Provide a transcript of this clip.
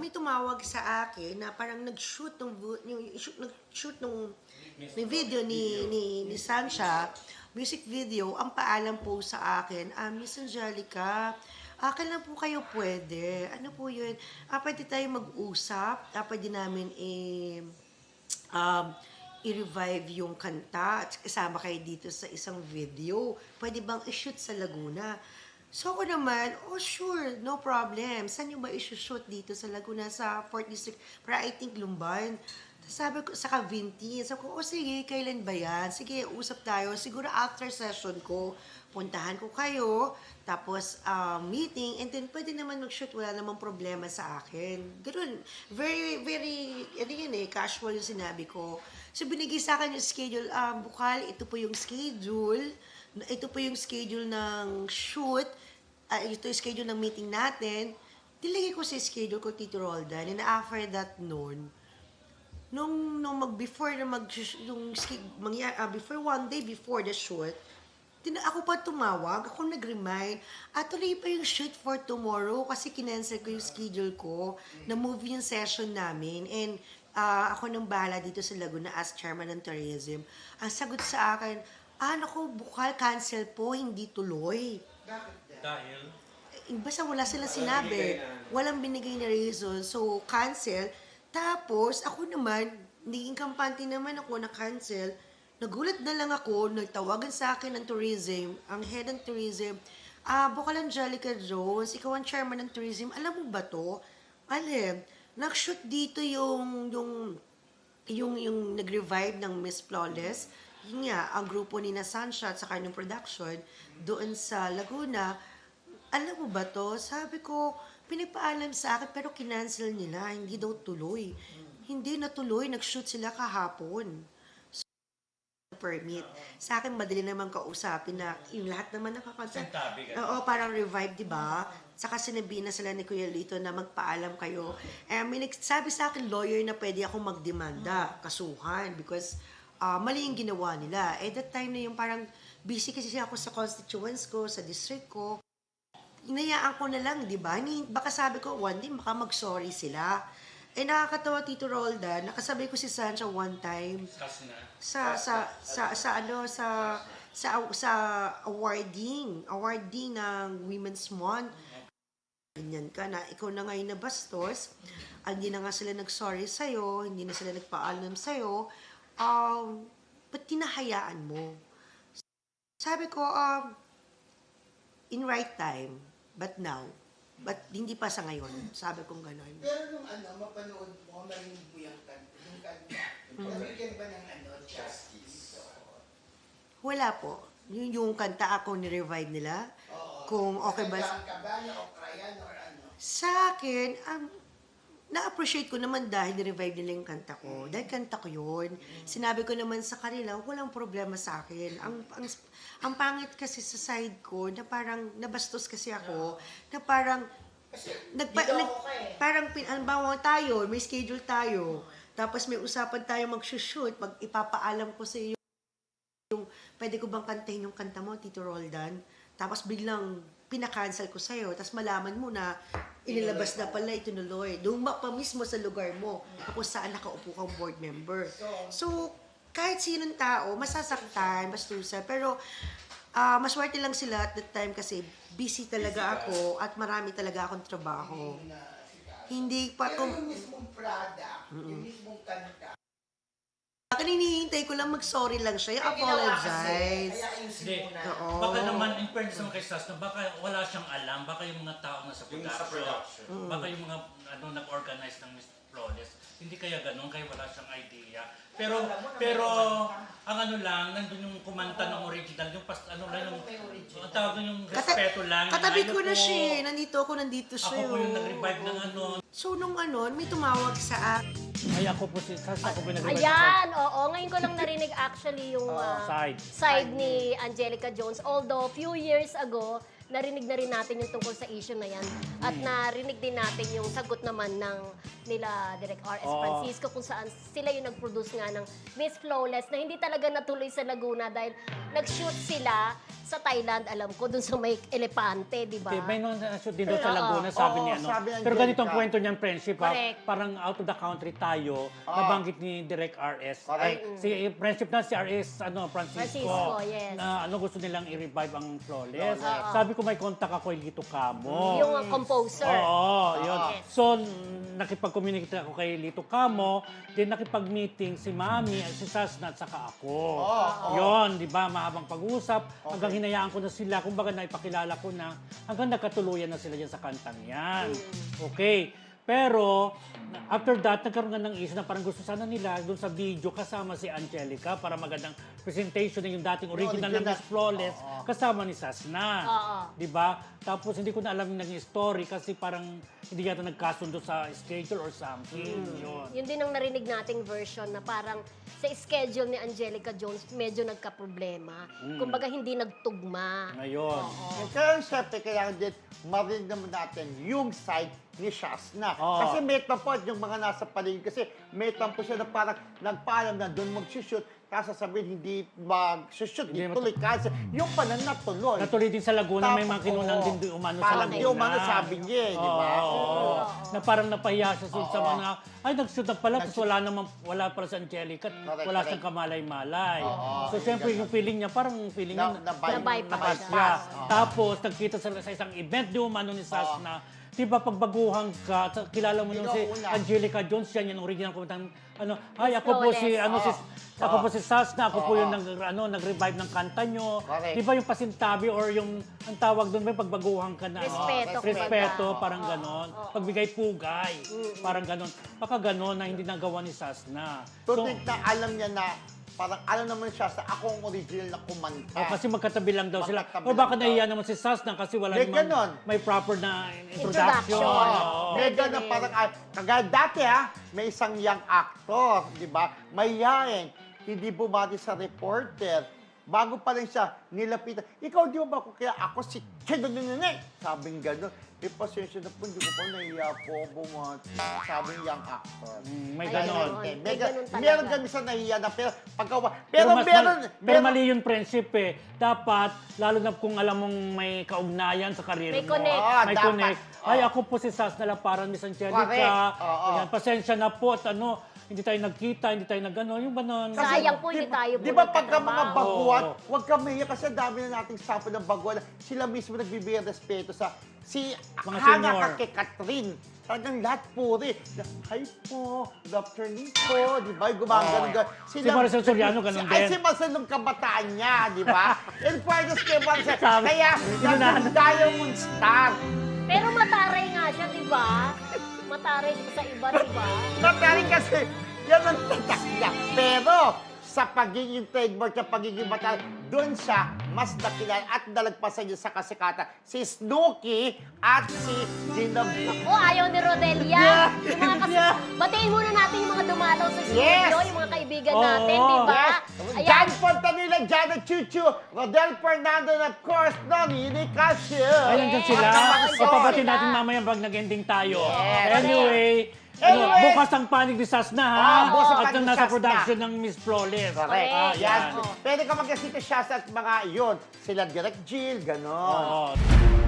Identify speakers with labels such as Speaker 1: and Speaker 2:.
Speaker 1: may tumawag sa akin na parang nag-shoot ng video ni Sancha, music video, ang paalam po sa akin, Miss Angelica, kailan po kayo pwede? Ano po yun? Pwede tayo mag-usap? Pwede namin um, i-revive yung kanta at kasama kayo dito sa isang video. Pwede bang i-shoot sa Laguna? So ako naman, sure, no problem. Saan yung ba i-shoot dito sa Laguna, sa 4th District? Para I think Lumban. Tapos sabi ko, sa Cavinti. Sabi ko, sige, kailan ba yan? Sige, usap tayo. Siguro after session ko, puntahan ko kayo. Tapos, meeting. And then, pwede naman mag-shoot. Wala namang problema sa akin. Ganun. Very, very, ano yun casual yung sinabi ko. So, binigay sa akin yung schedule. Bukal, ito po yung schedule. Ito po yung schedule ng shoot. Ito yung schedule ng meeting natin. Dilagay ko sa schedule ko, Tito Roldan. And after that before one day before the shoot, ako pa tumawag, ako nag-remind, tuloy pa yung shoot for tomorrow kasi kinancel ko yung schedule ko, na-move yung session namin, and ako nang bahala dito sa Laguna as chairman ng tourism. Ang sagot sa akin, naku, bukal, cancel po, hindi tuloy.
Speaker 2: Dahil?
Speaker 1: Basta wala silang sinabi. Walang binigay na reason. So, cancel. Tapos, ako naman, naging kampante naman ako na cancel. Nagulat na lang ako, nagtawagan sa akin ng tourism, ang head ng tourism, Bukal Angelica Jones, ikaw ang chairman ng tourism, alam mo ba to? Alam, nag-shoot dito yung nag-revive ng Miss Flawless. Yun nga, ang grupo ni na Sunshot sa kanyang production, doon sa Laguna. Alam mo ba to? Sabi ko, pinipaalam sa akin, pero kinancel nila, hindi daw tuloy. Hindi natuloy, nag-shoot sila kahapon. So, permit. Sa akin, madali naman kausapin na yung lahat naman nakakanta. Oo, parang revive, di ba? Saka sinabihin na sila ni Kuya Lito na magpaalam kayo. May nagsabi sa akin, lawyer, na pwede akong magdemanda, kasuhan, because mali yung ginawa nila. That time na yung parang busy kasi ako sa constituents ko, sa district ko. Inayaan ko na lang, di ba? Baka sabi ko, one day, baka mag-sorry sila. Nakakatawa, Tito Roldan, nakasabay ko si Sancha one time sa awarding ng Women's Month. Ganyan ka na, ikaw na ngayon na bastos, hindi na nga sila nag-sorry sa'yo, hindi na sila nagpaalam sa'yo, ba't tinahayaan mo? Sabi ko, in right time, but now. But hindi pa sa ngayon. Sabi kong gano'n.
Speaker 3: Pero nung mapanood mo, marinig mo yung kanta. Nabigyan ba ng justice?
Speaker 1: Wala po. Yung kanta ako ni-revive nila.
Speaker 3: Oo.
Speaker 1: Kung okay ba.
Speaker 3: Kabana o krayan or ano?
Speaker 1: Sa akin, na-appreciate ko naman dahil ni-revive nila yung kanta ko. Dahil kanta ko yun. Sinabi ko naman sa kanila, walang problema sa akin. Ang pangit kasi sa side ko, na parang nabastos kasi ako, na parang halimbawa tayo, may schedule tayo, tapos may usapan tayo mag-shoot, ipapaalam ko sa iyo yung pwede ko bang kantahin yung kanta mo, Tito Roldan, tapos biglang pinakancel ko sa'yo, tapos malaman mo na inilabas na pala, itinuloy. Doon pa mismo sa lugar mo, kung saan nakaupo kang board member. So, kahit sinong tao, masasaktan, bastusan, pero maswerte lang sila at that time kasi busy talaga ako at marami talaga akong trabaho. Hindi pa
Speaker 3: Pero yung mismong product, yung mismong kanta,
Speaker 1: hinihintay ko lang mag-sorry lang siya, apologize.
Speaker 2: Hindi.
Speaker 1: Oo.
Speaker 2: Baka naman, in fairness naman kay Stas, baka wala siyang alam, baka yung mga tao na sa production, baka yung mga nag-organize ng Miss Flawless, hindi kaya ganun, kaya wala siyang idea. Pero ang nandun yung kumanta ng original, yung ang tawag yung respeto lang.
Speaker 1: Katabi ko na siya, nandito siya.
Speaker 2: Ako po yung nag-revive ng
Speaker 1: So nung may tumawag sa akin.
Speaker 4: Ay, ako po si Sas, ako po nag-revive.
Speaker 5: Ayan, oo. Ngayon ko lang narinig actually yung
Speaker 4: side
Speaker 5: ni Angelica Jones. Although, few years ago, narinig na rin natin yung tungkol sa issue na yan. At narinig din natin yung sagot naman nila Direk R.S. Francisco kung saan sila yung nag-produce nga ng Miss Flawless na hindi talaga natuloy sa Laguna dahil nag-shoot sila sa Thailand, alam ko, dun sa may elepante, di ba?
Speaker 4: May nung shoot din doon sa
Speaker 5: Oo.
Speaker 4: Laguna, sabi
Speaker 6: Oo,
Speaker 4: ni ano.
Speaker 6: sabi ng
Speaker 4: Pero ganito ang
Speaker 6: Angelica.
Speaker 4: kwento niyang friendship, ha?
Speaker 5: Correct.
Speaker 4: Parang out of the country tayo, nabanggit ni Direk RS.
Speaker 6: Correct.
Speaker 4: Si friendship na si RS, Francisco.
Speaker 5: Francisco, yes.
Speaker 4: Na gusto nilang i-revive ang Flawless.
Speaker 5: Oo.
Speaker 4: Sabi ko may contact ako kay Lito Camo.
Speaker 5: Yung composer.
Speaker 4: Oo, yun.
Speaker 5: Yes.
Speaker 4: So, nakipag-communicate ako kay Lito Camo, then nakipag-meeting si Mami, si Sasna, at saka ako. Yun, di ba? Mahabang pag-usap. Hanggang hinayaan ko na sila. Kumbaga, naipakilala ko na. Hanggang nagkatuluyan na sila dyan sa kantang yan. Okay. Pero, after that, nagkaroon nga ng issue na parang gusto sana nila doon sa video kasama si Angelica para magandang presentation na yung dating original na Miss Flawless kasama ni Sasna.
Speaker 5: Oo.
Speaker 4: Di ba? Tapos hindi ko na alam yung naging story kasi parang hindi yata nagkasundo sa schedule or something. Yun.
Speaker 5: Yun din ang narinig nating version na parang sa schedule ni Angelica Jones medyo nagka-problema. Kumbaga hindi nagtugma.
Speaker 4: Ngayon.
Speaker 6: Kaya siyempre, kailangan din marinig naman natin yung side ni Shasna.
Speaker 4: Oo.
Speaker 6: Kasi may tampo yung mga nasa paligid. Kasi may tampo siya na parang nagpaalam na doon mag-shoot. Tapos sasabihin, hindi mag-shoot,
Speaker 4: Hindi
Speaker 6: hindi tuloy. Kasi yung pala natuloy.
Speaker 4: Natuloy din sa Laguna, may mga kinunan din doon umano sa
Speaker 6: Parang
Speaker 4: Laguna.
Speaker 6: di umano sabi niya, di ba?
Speaker 4: Oo. Na parang napahiya siya sa mga, ay nag-shoot na pala, tapos wala pala sa Angelica, at
Speaker 6: Correct,
Speaker 4: wala
Speaker 6: correct.
Speaker 4: siyang kamalay-malay.
Speaker 6: Oo,
Speaker 4: So siyempre yung feeling niya, parang feeling niya,
Speaker 5: Na-bypass siya.
Speaker 4: siya. Tapos nagkita sa isang event di umano ni Sasna. Di ba pagbaguhan ka, kilala mo
Speaker 6: Ikaw
Speaker 4: nun si
Speaker 6: una.
Speaker 4: Angelica Jones, yan yung original kumantang, ay ako po si,
Speaker 5: Flawless.
Speaker 4: ako po si Sasna, ako po yung nag-revive ng kanta nyo.
Speaker 6: Correct.
Speaker 4: Di ba yung pasintabi or yung, ang tawag doon, may pagbaguhan ka na.
Speaker 5: Respeto,
Speaker 4: Respeto,
Speaker 5: kumbaga.
Speaker 4: parang ganon. Pagbigay-pugay, parang ganon. Baka ganon na hindi nagawa ni Sasna.
Speaker 6: Tutik na alam niya na parang alam naman siya sa akong original na kumanta.
Speaker 4: Kasi magkatabi lang daw sila.
Speaker 6: Magkatabi
Speaker 4: O baka
Speaker 6: lang
Speaker 4: nahiya
Speaker 6: daw.
Speaker 4: naman si Sasna kasi wala
Speaker 6: May
Speaker 4: namang
Speaker 6: ganon.
Speaker 4: may proper na
Speaker 5: Introduction.
Speaker 4: introduction. Oo.
Speaker 6: Medyo na parang, kagaya dati may isang young actor, di ba? Mayayain, hindi bumati sa reporter. Bago pa rin siya nilapitan. Ikaw di ba ako? Kaya ako si Chedonene. Sabing gano'n. Pasensya na po, hindi ko pa nahiya po bumati. Sabing young actor.
Speaker 4: May
Speaker 5: Ay,
Speaker 4: ganon.
Speaker 5: May ganon talaga.
Speaker 6: Meron ganun sa nahiya na pero pagkawa.
Speaker 4: Pero,
Speaker 6: Pero
Speaker 4: pero mali yung friendship eh. Dapat, lalo na kung alam mong may kaugnayan sa karir
Speaker 5: May
Speaker 4: mo.
Speaker 5: connect.
Speaker 4: May
Speaker 6: Dapat.
Speaker 4: connect. Ay, ako po si Sasna Laparan, Miss Angelica.
Speaker 6: Correct. Oo.
Speaker 4: Ayan, pasensya na po at hindi tayo nagkita, hindi tayo nag-ano, yung ganon.
Speaker 5: Sayang po, hindi tayo
Speaker 6: Di ba pagka mga
Speaker 5: nagkatrabaho.
Speaker 6: baguhan, huwag ka mahiya kasi dami na nating sapo ng baguhan. Sila mismo nagbibigay respeto sa si
Speaker 4: Mga
Speaker 6: Hana
Speaker 4: senior.
Speaker 6: ka kay Catherine. Talagang lahat puri. Hi po, good afternoon po, di ba? Gumagano.
Speaker 4: Si Maricel Soriano, ganun
Speaker 6: Ay,
Speaker 4: din.
Speaker 6: si Maricel nung kabataan niya, di ba? In fairness kay Maricel.
Speaker 4: Sabi-
Speaker 6: Kaya,
Speaker 4: Inunahan.
Speaker 6: yung Diamond Star.
Speaker 5: Pero mataray nga siya, di ba? Mataray siya sa iba, di ba?
Speaker 6: Natari kasi, yan ang tatak niya. Pero, sa pagiging trademark niya, pagiging mata, doon siya mas nakilala at nalagpasan niya sa kasikatan si Snooki at si Gina
Speaker 5: O, ayaw ni Rodelia. Yung mga batiin muna natin yung mga dumalaw sa studio,
Speaker 6: Yes.
Speaker 5: yung mga kaibigan
Speaker 4: Oo.
Speaker 5: natin, di ba?
Speaker 6: Yes. Jan Fontanilla, Jana Chuchu, Rodel Fernando, and of course, Nonini Casio.
Speaker 4: Ay, nandyan sila.
Speaker 5: Yes.
Speaker 4: O, pabatiin
Speaker 5: Sila.
Speaker 4: natin mamaya pag nag-ending tayo.
Speaker 6: Yes.
Speaker 4: Anyway,
Speaker 6: Anyway.
Speaker 4: bukas ang panig ni Sasna, ha?
Speaker 6: bukas ang
Speaker 4: At
Speaker 6: panig ni
Speaker 4: nasa
Speaker 6: Sasna.
Speaker 4: production ng Miss Flawless.
Speaker 6: Correct.
Speaker 5: Correct.
Speaker 6: Yan.
Speaker 5: Oo.
Speaker 6: Pwede ka mag-asita siya sa mga yun. Sila Direct Jill, gano'n.
Speaker 4: Oo.